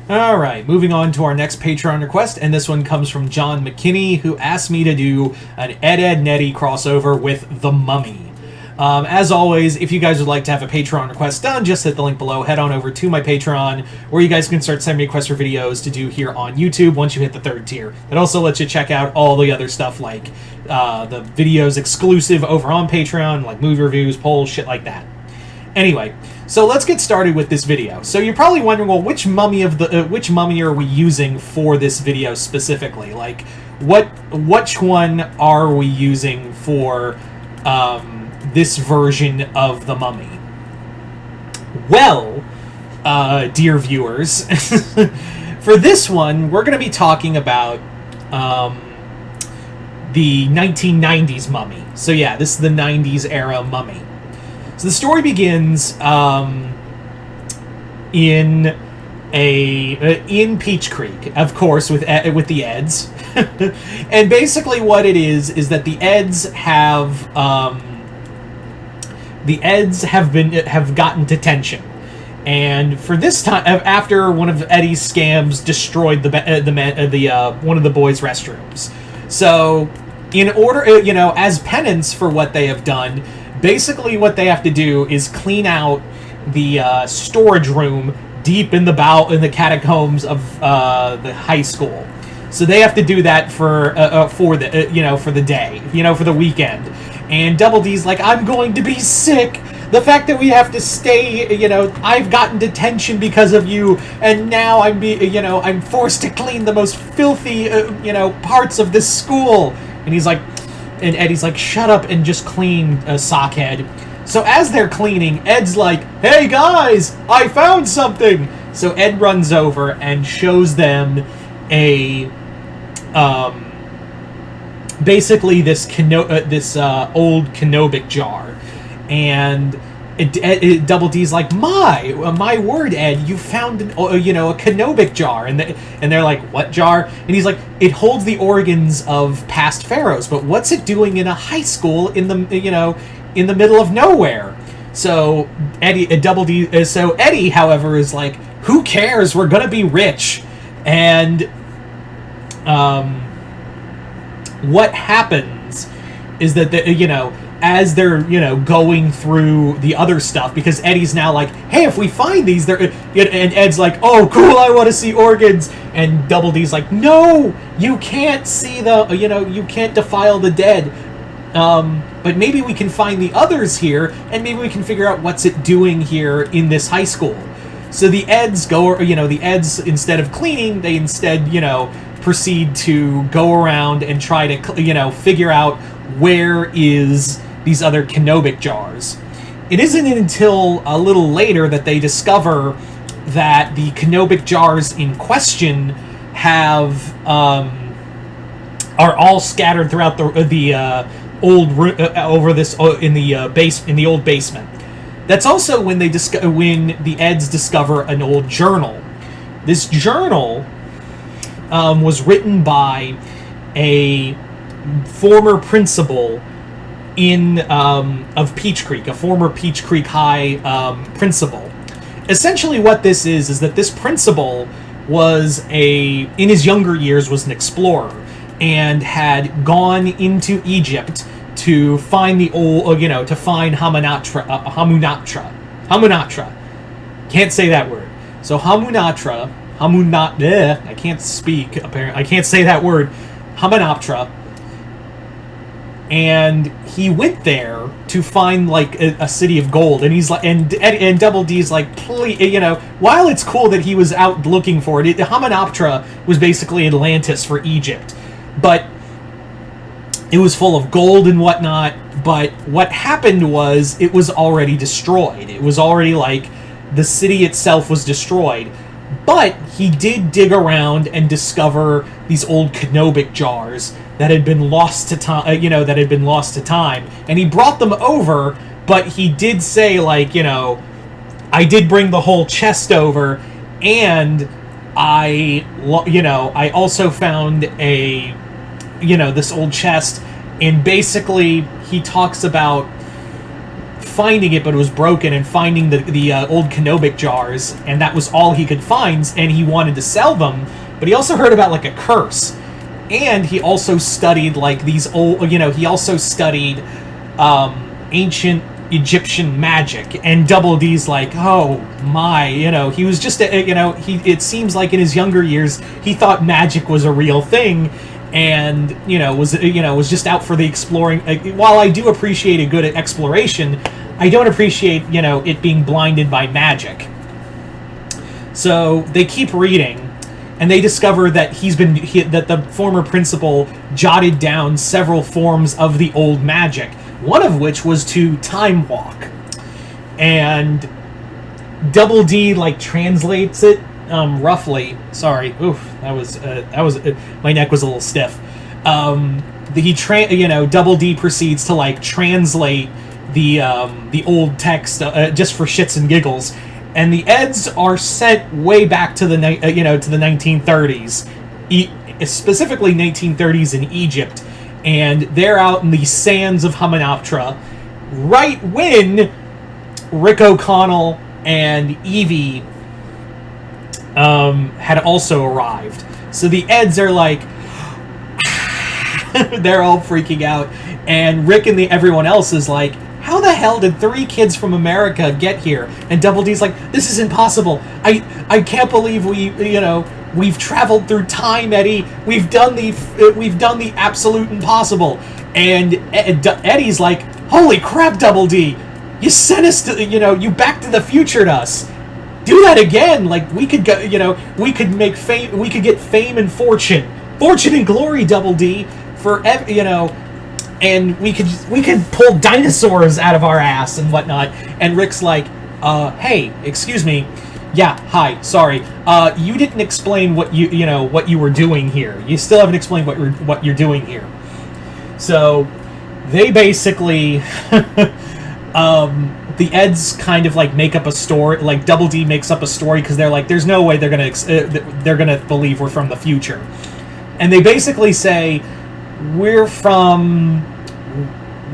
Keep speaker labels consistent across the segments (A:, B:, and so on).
A: Alright, moving on to our next Patreon request, and this one comes from John McKinney, who asked me to do an Ed, Eddy crossover with The Mummy. As always, if you guys would like to have a Patreon request done, just hit the link below, head on over to my Patreon, where you guys can start sending me requests for videos to do here on YouTube once you hit the 3rd tier. It also lets you check out all the other stuff, like the videos exclusive over on Patreon, like movie reviews, polls, shit like that. Anyway, so let's get started with this video. So you're probably wondering, well, which mummy are we using for this video specifically? Like, which one are we using for this version of the Mummy? Well, dear viewers, for this one, we're going to be talking about the 1990s Mummy. So yeah, this is the 90s era Mummy. So the story begins in Peach Creek, of course, with the Eds, and basically what it is that the Eds have gotten detention, and for this time, after one of Eddy's scams destroyed one of the boys' restrooms. So, in order, as penance for what they have done, basically what they have to do is clean out the storage room deep in the catacombs of the high school. So they have to do that for the day, for the weekend. And Double D's like, I'm going to be sick. The fact that we have to stay, I've gotten detention because of you, and now I'm forced to clean the most filthy, parts of this school. And he's like, and Eddy's like, shut up and just clean, sockhead. So as they're cleaning, Ed's like, hey guys, I found something. So Ed runs over and shows them basically this old canobic jar, and Double D's like, my word, Ed, you found a canobic jar, and they're like, what jar? And he's like, it holds the organs of past pharaohs, but what's it doing in a high school in the middle of nowhere? So Eddy, however, is like, who cares? We're gonna be rich. And what happens is that as they're going through the other stuff, because Eddy's now like, hey, if we find these, and Ed's like, oh cool, I want to see organs, and Double D's like, no, you can't see you can't defile the dead, but maybe we can find the others here, and maybe we can figure out what's it doing here in this high school. So the Eds instead of cleaning, they instead proceed to go around and try to figure out where is these other canobic jars. It isn't until a little later that they discover that the canobic jars in question are all scattered throughout the old in the old basement. That's also when the Eds discover an old journal. This journal was written by a former principal of Peach Creek, a former Peach Creek High principal. Essentially what this is that this principal was in his younger years was an explorer and had gone into Egypt to find to find Hamunaptra. Can't say that word. So I can't speak, apparently. I can't say that word. Hamunaptra. And he went there to find like a city of gold, and he's like, and Double D's like, please, while it's cool that he was out looking for it, Hamunaptra was basically Atlantis for Egypt, but it was full of gold and whatnot. But what happened was it was already destroyed. It was already like the city itself was destroyed. But he did dig around and discover these old canobic jars that had been lost to time, and he brought them over, but he did say, like, I did bring the whole chest over, and I also found this old chest, and basically he talks about finding it, but it was broken, and finding the old Kenobic jars, and that was all he could find, and he wanted to sell them. But he also heard about like a curse, and he also studied like these old, he also studied ancient Egyptian magic. And Double D's like, oh my, he was just it seems like in his younger years he thought magic was a real thing, and was just out for the exploring. While I do appreciate a good exploration, I don't appreciate it being blinded by magic. So they keep reading, and they discover that that the former principal jotted down several forms of the old magic, one of which was to time walk. And Double D like translates it roughly. Sorry, oof, that was my neck was a little stiff. Double D proceeds to like translate the old text just for shits and giggles. And the Eds are sent way back to the 1930s, specifically 1930s in Egypt, and they're out in the sands of Hamunaptra, right when Rick O'Connell and Evie had also arrived. So the Eds are like, they're all freaking out, and Rick and everyone else is like, how the hell did 3 kids from America get here? And Double D's like, this is impossible. I can't believe we've traveled through time, Eddie. We've done the absolute impossible. And Eddie's like, holy crap, Double D, you sent us to you Back to the Futured us. Do that again. Like, we could go, we could make fame. We could get fame and fortune and glory, Double D, forever. And we could pull dinosaurs out of our ass and whatnot. And Rick's like, hey, excuse me, yeah, hi, sorry, you didn't explain what you were doing here. You still haven't explained what you're doing here. So they basically, the Eds kind of like make up a story. Like Double D makes up a story because they're like, there's no way they're gonna believe we're from the future. And they basically say,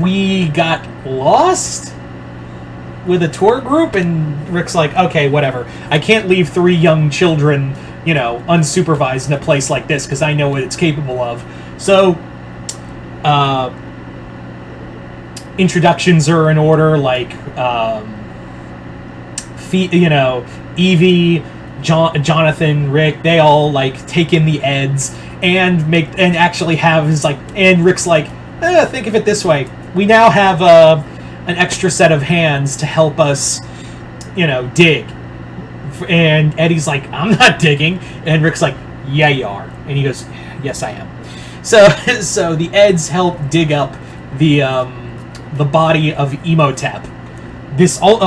A: we got lost with a tour group. And Rick's like, okay, whatever. I can't leave 3 young children, unsupervised in a place like this, because I know what it's capable of. So, introductions are in order, like, Evie, Jonathan, Rick, they all, like, take in the Eds, and actually have his, like, and Rick's like, think of it this way. We now have an extra set of hands to help us, dig. And Eddie's like, I'm not digging. And Rick's like, yeah, you are. And he goes, yes, I am. So the Eds help dig up the body of Imhotep. This all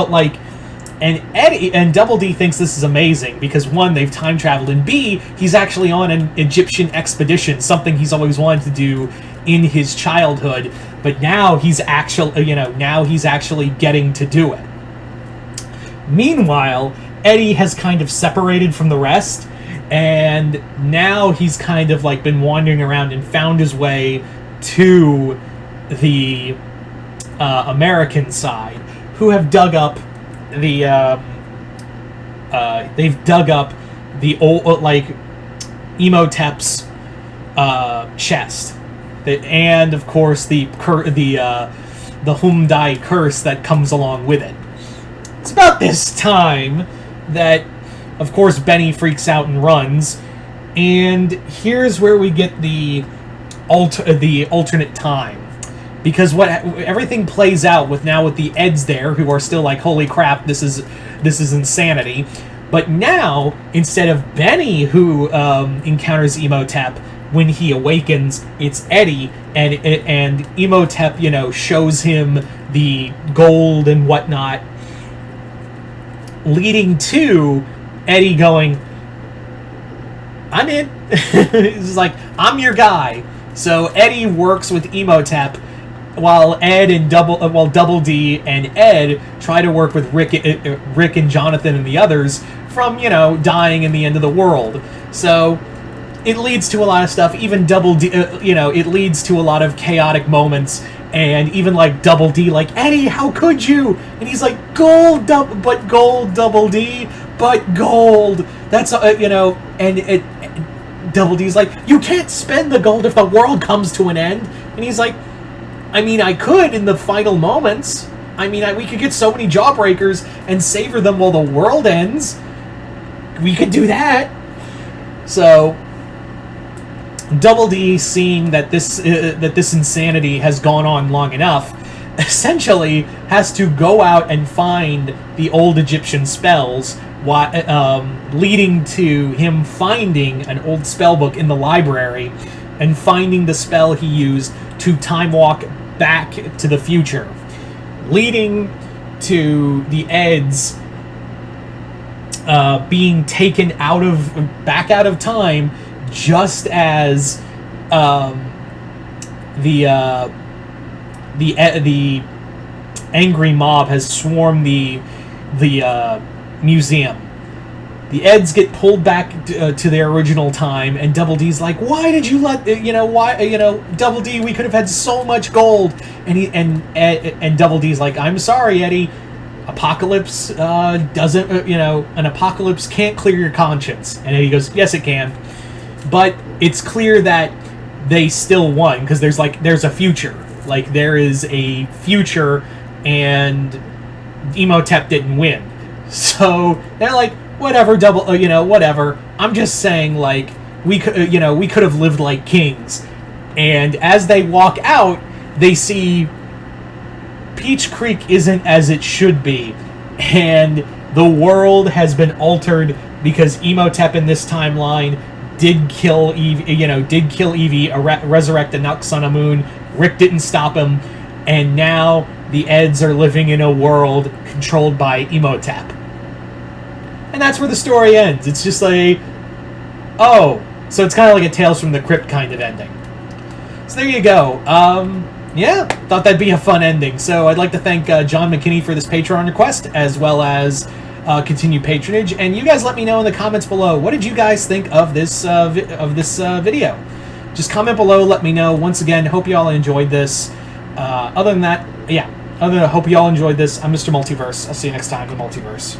A: and Eddie and Double D thinks this is amazing because 1, they've time traveled, and B, he's actually on an Egyptian expedition, something he's always wanted to do in his childhood, but now he's actually getting to do it. Meanwhile, Eddie has kind of separated from the rest, and now he's kind of like been wandering around and found his way to the American side, who have dug up the old Imhotep's chest. And of course the Humdai curse that comes along with it. It's about this time that, of course, Benny freaks out and runs, and here's where we get the alternate time, because everything plays out with the Eds there, who are still like, holy crap, this is insanity. But now, instead of Benny who encounters Imhotep when he awakens, it's Eddie, and Imhotep, shows him the gold and whatnot, leading to Eddie going, I'm in. He's like, I'm your guy. So Eddie works with Imhotep, while Double D and Ed try to work with Rick and Jonathan and the others from, dying in the end of the world. So it leads to a lot of stuff. Even Double D, it leads to a lot of chaotic moments And even like Double D, like, Eddy, how could you? And he's like, gold, but gold, Double D, but gold. That's you know, and Double D's like, you can't spend the gold if the world comes to an end. And he's like, I mean, I could in the final moments. I mean, we could get so many jawbreakers and savor them while the world ends. We could do that. So Double D, seeing that this insanity has gone on long enough, essentially has to go out and find the old Egyptian spells, leading to him finding an old spell book in the library and finding the spell he used to time walk back to the future, leading to the Eds being taken back out of time, just as the angry mob has swarmed the museum. The Eds get pulled back to their original time, and Double D's like, "Why did you let Double D? We could have had so much gold." And Double D's like, "I'm sorry, Eddy. Apocalypse doesn't. An apocalypse can't clear your conscience." And Eddy goes, "Yes, it can, but it's clear that they still won because there's a future. Like, there is a future, and Imhotep didn't win. So they're like, whatever, whatever. I'm just saying, like, we could have lived like kings." And as they walk out, they see Peach Creek isn't as it should be, and the world has been altered because Imhotep in this timeline did kill Evie, resurrect the Nux on a moon. Rick didn't stop him, and now the Eds are living in a world controlled by Imhotep. And that's where the story ends. It's just like, oh, so it's kind of like a Tales from the Crypt kind of ending. So there you go. Yeah, thought that'd be a fun ending. So I'd like to thank John McKinney for this Patreon request, as well as continued patronage. And you guys let me know in the comments below, what did you guys think of this video? Just comment below, let me know. Once again, hope you all enjoyed this. Other than that, hope you all enjoyed this. I'm Mr. Multiverse. I'll see you next time in the Multiverse.